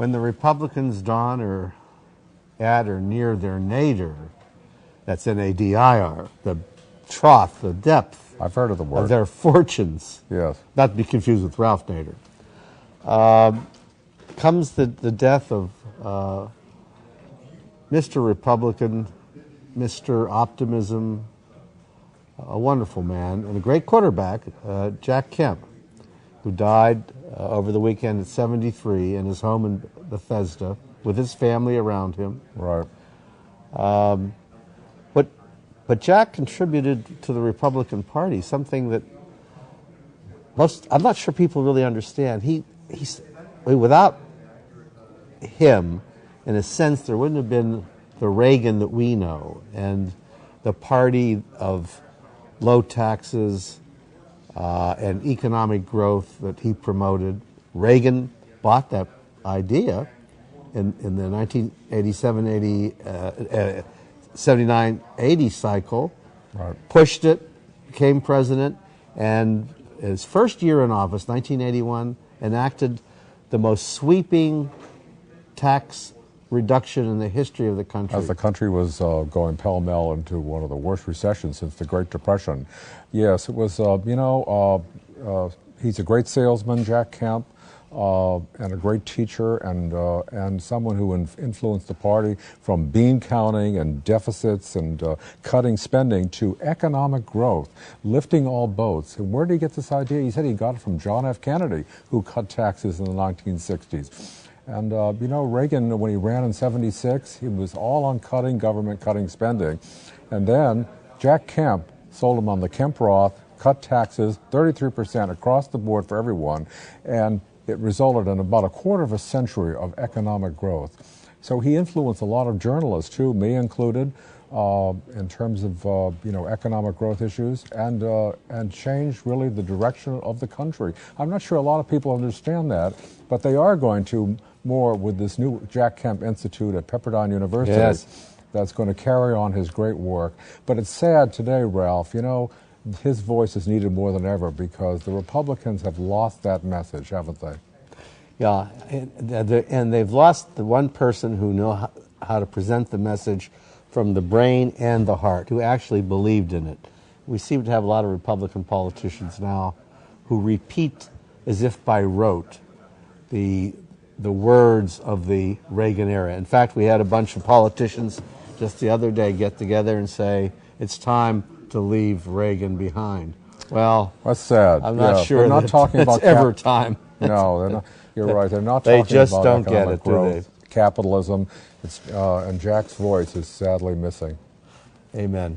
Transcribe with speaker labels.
Speaker 1: When the Republicans dawn or at or near their nadir, that's N-A-D-I-R, the trough, the depth
Speaker 2: I've heard of the word.
Speaker 1: of their fortunes,
Speaker 2: Yes.
Speaker 1: not to be confused with Ralph Nader, comes the death of Mr. Republican, Mr. Optimism, a wonderful man, and a great quarterback, Jack Kemp, who died over the weekend at 73 in his home in Bethesda with his family around him.
Speaker 2: Right.
Speaker 1: But Jack contributed to the Republican Party, something that I'm not sure people really understand. Without him, in a sense, there wouldn't have been the Reagan that we know, and the party of low taxes and economic growth that he promoted. Reagan bought that idea in the 79-80 cycle,
Speaker 2: Right.
Speaker 1: pushed it, became president, and his first year in office, 1981, enacted the most sweeping tax reduction in the history of the country.
Speaker 2: As the country was going pell-mell into one of the worst recessions since the Great Depression. Yes, it was, he's a great salesman, Jack Kemp, and a great teacher, and someone who influenced the party from bean counting and deficits and cutting spending to economic growth, lifting all boats. And where did he get this idea? He said he got it from John F. Kennedy, who cut taxes in the 1960s. And, Reagan, when he ran in 76, he was all on cutting government, cutting spending. And then Jack Kemp sold him on the Kemp-Roth, cut taxes 33% across the board for everyone, and it resulted in about a quarter of a century of economic growth. So he influenced a lot of journalists, too, me included, in terms of economic growth issues, and changed really the direction of the country. I'm not sure a lot of people understand that, but they are going to more with this new Jack Kemp Institute at Pepperdine University.
Speaker 1: Yes.
Speaker 2: That's going to carry on his great work. But it's sad today, Ralph, his voice is needed more than ever because the Republicans have lost that message, haven't they?
Speaker 1: Yeah, and they've lost the one person who knew how to present the message from the brain and the heart, who actually believed in it. We seem to have a lot of Republican politicians now who repeat as if by rote the words of the Reagan era. In fact, we had a bunch of politicians just the other day get together and say, it's time to leave Reagan behind. Well,
Speaker 2: that's sad.
Speaker 1: I'm not sure
Speaker 2: they're not talking about
Speaker 1: ever time.
Speaker 2: No, they're not. You're right. They're not
Speaker 1: They
Speaker 2: talking
Speaker 1: just
Speaker 2: about
Speaker 1: don't get
Speaker 2: economic
Speaker 1: it, do
Speaker 2: growth,
Speaker 1: they?
Speaker 2: capitalism, and Jack's voice is sadly missing.
Speaker 1: Amen.